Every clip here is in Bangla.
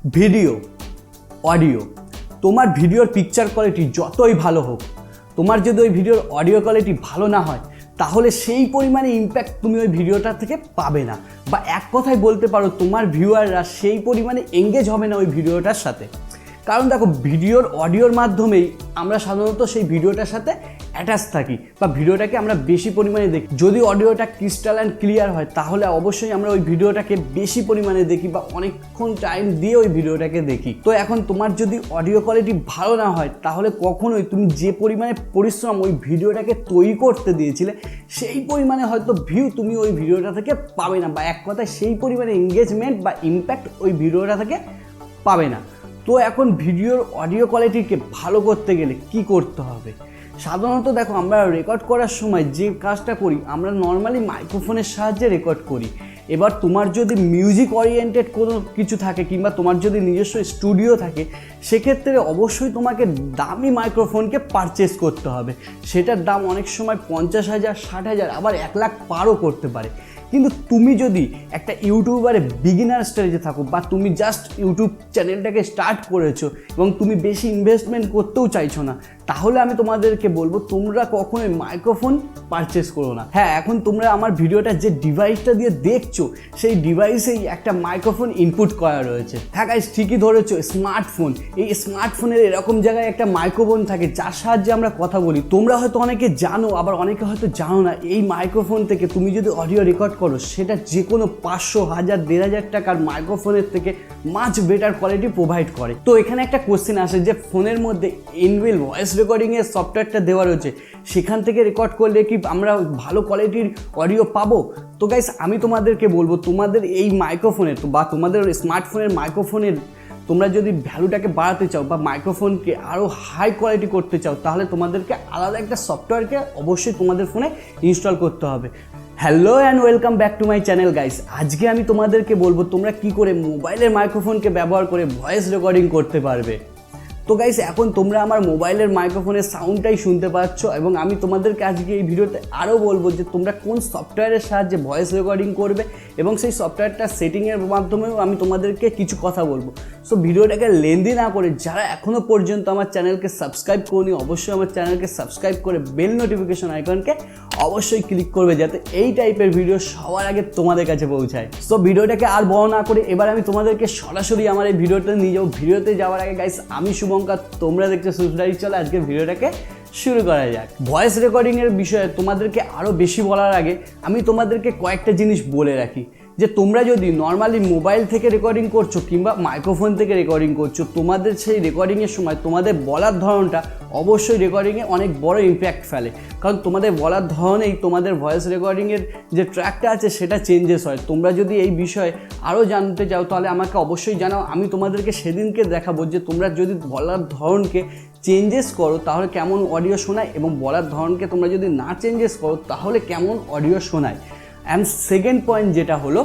ভিডিও, অডিও, তোমার ভিডিওর পিকচার কোয়ালিটি যতই ভালো হোক, তোমার যদি ওই ভিডিওর অডিও কোয়ালিটি ভালো না হয় তাহলে সেই পরিমাণে ইম্প্যাক্ট তুমি ওই ভিডিওটা থেকে পাবে না, বা এক কথায় বলতে পারো তোমার ভিউয়াররা সেই পরিমাণে এঙ্গেজ হবে না ওই ভিডিওটার সাথে। কারণ দেখো, ভিডিওর অডিওর মাধ্যমেই আমরা সাধারণত সেই ভিডিওটার সাথে অ্যাটাচ থাকি বা ভিডিওটাকে আমরা বেশি পরিমাণে দেখি। যদি অডিওটা ক্রিস্টাল অ্যান্ড ক্লিয়ার হয় তাহলে অবশ্যই আমরা ওই ভিডিওটাকে বেশি পরিমাণে দেখি বা অনেকক্ষণ টাইম দিয়ে ওই ভিডিওটাকে দেখি। তো এখন তোমার যদি অডিও কোয়ালিটি ভালো না হয় তাহলে কখনোই তুমি যে পরিমাণে পরিশ্রম ওই ভিডিওটাকে তৈরি করতে দিয়েছিলে সেই পরিমাণে হয়তো ভিউ তুমি ওই ভিডিওটা থেকে পাবে না, বা এক কথায় সেই পরিমাণে এঙ্গেজমেন্ট বা ইম্প্যাক্ট ওই ভিডিওটা থেকে পাবে না। তো এখন ভিডিওর অডিও কোয়ালিটিকে ভালো করতে গেলে কি করতে হবে? সাধারণত দেখো, আমরা রেকর্ড করার সময় যে কাজটা করি, আমরা নর্মালি মাইক্রোফোনের সাহায্যে রেকর্ড করি। এবার তোমার যদি মিউজিক ওরিয়েন্টেড কোনো কিছু থাকে কিংবা তোমার যদি নিজস্ব স্টুডিও থাকে, সেক্ষেত্রে অবশ্যই তোমাকে দামি মাইক্রোফোনকে পারচেস করতে হবে। সেটার দাম অনেক সময় 50,000, 60,000, আবার 1 লাখ পারও করতে পারে। কিন্তু তুমি যদি একটা ইউটিউবারে বিগিনার স্টেজে থাকো বা তুমি জাস্ট ইউটিউব চ্যানেলটাকে স্টার্ট করেছো এবং তুমি বেশি ইনভেস্টমেন্ট করতেও চাইছো না, তাহলে আমি তোমাদেরকে বলবো তোমরা কখনোই মাইক্রোফোন পারচেস করো না। হ্যাঁ, এখন তোমরা আমার ভিডিওটা যে ডিভাইসটা দিয়ে দেখছো সেই ডিভাইসেই একটা মাইক্রোফোন ইনপুট করা রয়েছে। হ্যাঁ গাইস, ঠিকই ধরেছো, স্মার্টফোন। এই স্মার্টফোনের এরকম জায়গায় একটা মাইক্রোফোন থাকে যার সাহায্যে আমরা কথা বলি। তোমরা হয়তো অনেকে জানো, আবার অনেকে হয়তো জানো না, এই মাইক্রোফোন থেকে তুমি যদি অডিও রেকর্ড করো সেটা যে কোনো 500, 1000, 1500 টাকার মাইক্রোফোনের থেকে মাচ বেটার কোয়ালিটি প্রোভাইড করে। তো এখানে একটা কোশ্চেন আসে যে ফোনের মধ্যে ইনবিল্ট ভয়েস রেকর্ডিংয়ের সফটওয়্যারটা দেওয়া রয়েছে, সেখান থেকে রেকর্ড করলে কি আমরা ভালো কোয়ালিটির অডিও পাবো? তো গাইস, আমি তোমাদেরকে বলবো তোমাদের এই মাইক্রোফোনের বা তোমাদের স্মার্টফোনের মাইক্রোফোনের তোমরা যদি ভ্যালুটাকে বাড়াতে চাও বা মাইক্রোফোনকে আরও হাই কোয়ালিটি করতে চাও, তাহলে তোমাদেরকে আলাদা একটা সফটওয়্যারকে অবশ্যই তোমাদের ফোনে ইনস্টল করতে হবে। Hello and welcome back to my channel guys. আজকে আমি তোমাদেরকে বলবো তোমরা কি করে মোবাইলের মাইক্রোফোনকে ব্যবহার করে ভয়েস রেকর্ডিং করতে পারবে। তো গাইস, এখন তোমরা আমার মোবাইলের মাইক্রোফোনের সাউন্ডটাই শুনতে পাচ্ছ এবং আমি তোমাদেরকে আজকে এই ভিডিওতে আরও বলবো যে তোমরা কোন সফটওয়্যারের সাহায্যে ভয়েস রেকর্ডিং করবে এবং সেই সফটওয়্যারটা সেটিংয়ের মাধ্যমেও আমি তোমাদেরকে কিছু কথা বলবো। সো ভিডিওটাকে লেন্দি না করে যারা এখনও পর্যন্ত আমার চ্যানেলকে সাবস্ক্রাইব করনি, অবশ্যই আমার চ্যানেলকে সাবস্ক্রাইব করে বেল নোটিফিকেশন আইকনকে অবশ্যই ক্লিক করবে যাতে এই টাইপের ভিডিও সবার আগে তোমাদের কাছে পৌঁছায়। সো ভিডিওটাকে আর বড় না করে এবার আমি তোমাদেরকে সরাসরি আমার এই ভিডিওটা নিয়ে যাবো। ভিডিওতে যাওয়ার আগে গাইস, আমি শুভঙ্কর, তোমরা দেখছো Shub'sDiary। চলো আজকে ভিডিওটাকে শুরু করা যাক। ভয়েস রেকর্ডিংয়ের বিষয়ে তোমাদেরকে আরও বেশি বলার আগে আমি তোমাদেরকে কয়েকটা জিনিস বলে রাখি যে তোমরা যদি নর্মালি মোবাইল থেকে রেকর্ডিং করছো কিংবা মাইক্রোফোন থেকে রেকর্ডিং করছো, তোমাদের সেই রেকর্ডিংয়ের সময় তোমাদের বলার ধরনটা অবশ্যই রেকর্ডিংয়ে অনেক বড় ইম্প্যাক্ট ফেলে। কারণ তোমাদের বলার ধরনেই তোমাদের ভয়েস রেকর্ডিংয়ের যে ট্র্যাকটা আছে সেটা চেঞ্জেস হয়। তোমরা যদি এই বিষয়ে আরও জানতে চাও তাহলে আমাকে অবশ্যই জানাও। আমি তোমাদেরকে সেদিনকে দেখাবো যে তোমরা যদি বলার ধরনকে চেঞ্জেস করো তাহলে কেমন অডিও শোনায়, এবং বলার ধরনকে তোমরা যদি না চেঞ্জেস করো তাহলে কেমন অডিও শোনায়। অ্যান্ড সেকেন্ড পয়েন্ট যেটা হলো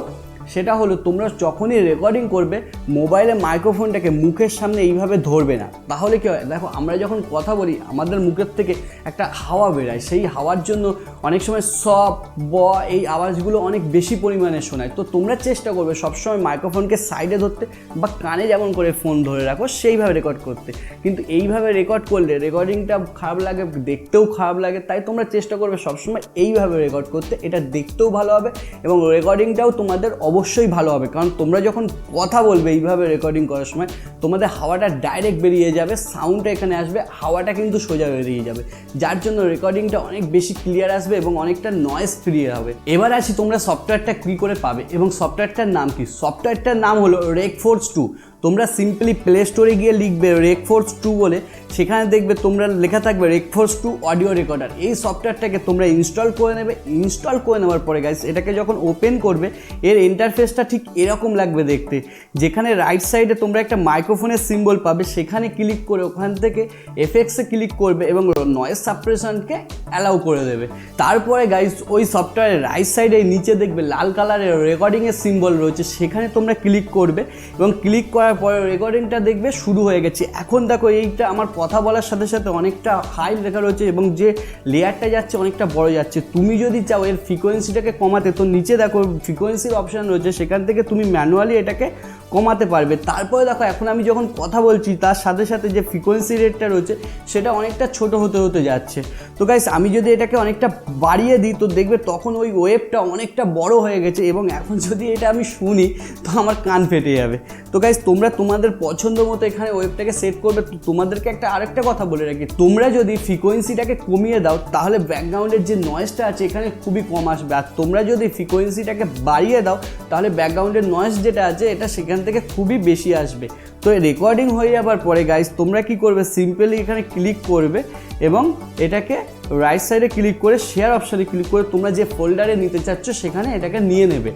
সেটা হলো তোমরা যখনই রেকর্ডিং করবে মোবাইলে মাইক্রোফোনটাকে মুখের সামনে এইভাবে ধরবে না। তাহলে কী হয়, দেখো আমরা যখন কথা বলি আমাদের মুখের থেকে একটা হাওয়া বেরোয়, সেই হাওয়ার জন্য অনেক সময় সব ব এই আওয়াজগুলো অনেক বেশি পরিমাণে শোনায়। তো তোমরা চেষ্টা করবে সবসময় মাইক্রোফোনকে সাইডে ধরতে বা কানে যেমন করে ফোন ধরে রাখো সেইভাবে রেকর্ড করতে। কিন্তু এইভাবে রেকর্ড করলে রেকর্ডিংটা খারাপ লাগে, দেখতেও খারাপ লাগে। তাই তোমরা চেষ্টা করবে সবসময় এইভাবে রেকর্ড করতে, এটা দেখতেও ভালো হবে এবং রেকর্ডিংটাও তোমাদের অবশ্যই ভালো হবে। কারণ তোমরা যখন কথা বলবে এইভাবে রেকর্ডিং করার সময় তোমাদের হাওয়াটা ডাইরেক্ট বেরিয়ে যাবে, সাউন্ডটা এখানে আসবে, হাওয়াটা কিন্তু সোজা বেরিয়ে যাবে, যার জন্য রেকর্ডিংটা অনেক বেশি ক্লিয়ার আসবে এবং অনেকটা নয়েজ ফ্রি হবে। এবার আসি তোমরা সফটওয়্যারটা কী করে পাবে এবং সফটওয়্যারটার নাম কি। সফটওয়্যারটার নাম হলো রেকফোর্স 2। তোমরা সিম্পলি প্লে স্টোরে গিয়ে লিখবে রেকফোর্স 2 বলে, সেখানে দেখবে তোমরা লেখা থাকবে রেকফোর্স 2 অডিও রেকর্ডার। এই সফটওয়্যারটাকে তোমরা ইনস্টল করে নেবে। ইনস্টল করে নেওয়ার পরে গাইস এটাকে যখন ওপেন করবে এর ইন্টারফেসটা ঠিক এরকম লাগবে দেখতে, যেখানে রাইট সাইডে তোমরা একটা মাইক্রোফোনের সিম্বল পাবে, সেখানে ক্লিক করে ওখান থেকে এফেক্টসে ক্লিক করবে এবং নয়েজ সাপ্রেশনকে অ্যালাউ করে দেবে। তারপরে গাইস ওই সফটওয়্যারের রাইট সাইডে নিচে দেখবে লাল কালারের রেকর্ডিংয়ের সিম্বল রয়েছে, সেখানে তোমরা ক্লিক করবে এবং ক্লিক করার পরে রেকর্ডিংটা দেখবে শুরু হয়ে গেছে। এখন দেখো এইটা আমার কথা বলার সাথে সাথে অনেকটা হাই লেখা রয়েছে এবং যে লেয়ারটা যাচ্ছে অনেকটা বড় যাচ্ছে। তুমি যদি চাও এর ফ্রিকোয়েন্সিটাকে কমাতে তো নিচে দেখো ফ্রিকোয়েন্সির অপশান রয়েছে, সেখান থেকে তুমি ম্যানুয়ালি এটাকে কমাতে পারবে। তারপরে দেখো এখন আমি যখন কথা বলছি তার সাথে সাথে যে ফ্রিকোয়েন্সি রেটটা রয়েছে সেটা অনেকটা ছোট হতে হতে যাচ্ছে। তো গাইস আমি যদি এটাকে অনেকটা বাড়িয়ে দিই তো দেখবে তখন ওই ওয়েভটা অনেকটা বড় হয়ে গেছে, এবং এখন যদি এটা আমি শুনি তো আমার কান ফেটে যাবে। তো গাইস তোমরা তোমাদের পছন্দ মতো এখানে ওয়েভটাকে সেট করবে। তো তোমাদেরকে আরেকটা কথা বলে রাখি, তোমরা যদি ফ্রিকোয়েন্সিটাকে কমিয়ে দাও তাহলে ব্যাকগ্রাউন্ডের যে নয়েজটা আছে এখানে খুবই কম আসবে, আর তোমরা যদি ফ্রিকোয়েন্সিটাকে বাড়িয়ে দাও তাহলে ব্যাকগ্রাউন্ডের নয়েজ যেটা আছে এটা সেখান থেকে খুবই বেশি আসবে। তো রেকর্ডিং হয়ে যাবার পরে গাইস তোমরা কি করবে, সিম্পলি এখানে ক্লিক করবে এবং এটাকে রাইট সাইডে ক্লিক করে শেয়ার অপশানে ক্লিক করে তোমরা যে ফোল্ডারে নিতে চাচ্ছ সেখানে এটাকে নিয়ে নেবে।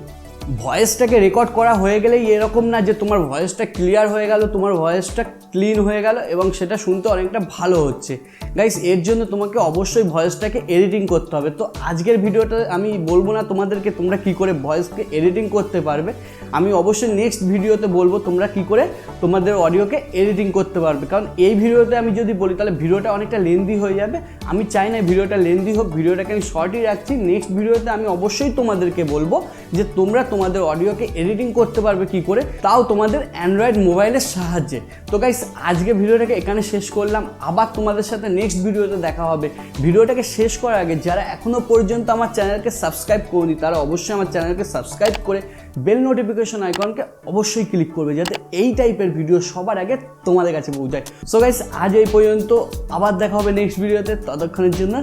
ভয়েসটাকে রেকর্ড করা হয়ে গেলেই এরকম না যে তোমার ভয়েসটা ক্লিয়ার হয়ে গেল, তোমার ভয়েসটা ক্লিন হয়ে গেল এবং সেটা শুনতে অনেকটা ভালো হচ্ছে। গাইস এর জন্য তোমাকে অবশ্যই ভয়েসটাকে এডিটিং করতে হবে। তো আজকের ভিডিওটা আমি বলবো না তোমাদেরকে তোমরা কি করে ভয়েসকে এডিটিং করতে পারবে, আমি অবশ্যই নেক্সট ভিডিওতে বলবো তোমরা কি করে তোমাদের অডিওকে এডিটিং করতে পারবে। কারণ এই ভিডিওতে আমি যদি বলি তাহলে ভিডিওটা অনেকটা লেন্দি হয়ে যাবে, আমি চাই না ভিডিওটা লেন্দি হোক, ভিডিওটাকে আমি শর্টই রাখছি। নেক্সট ভিডিওতে আমি অবশ্যই তোমাদেরকে বলবো যে তোমরা তোমাদের অডিওকে এডিটিং করতে পারবে কি করে, তাও তোমাদের অ্যান্ড্রয়েড মোবাইলের সাহায্যে। তো গাইস আজকে ভিডিওটাকে এখানে শেষ করলাম, আবার তোমাদের সাথে নেক্সট ভিডিওতে দেখা হবে। ভিডিওটাকে শেষ করার আগে যারা এখনও পর্যন্ত আমার চ্যানেলকে সাবস্ক্রাইব করনি তারা অবশ্যই আমার চ্যানেলকে সাবস্ক্রাইব করে বেল নোটিফিকেশন আইকনকে অবশ্যই ক্লিক করবে যাতে এই টাইপের ভিডিও সবার আগে তোমাদের কাছে পৌঁছায়। সো গাইস আজ এই পর্যন্ত, আবার দেখা হবে নেক্সট ভিডিওতে, ততক্ষণের জন্য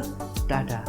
টাটা।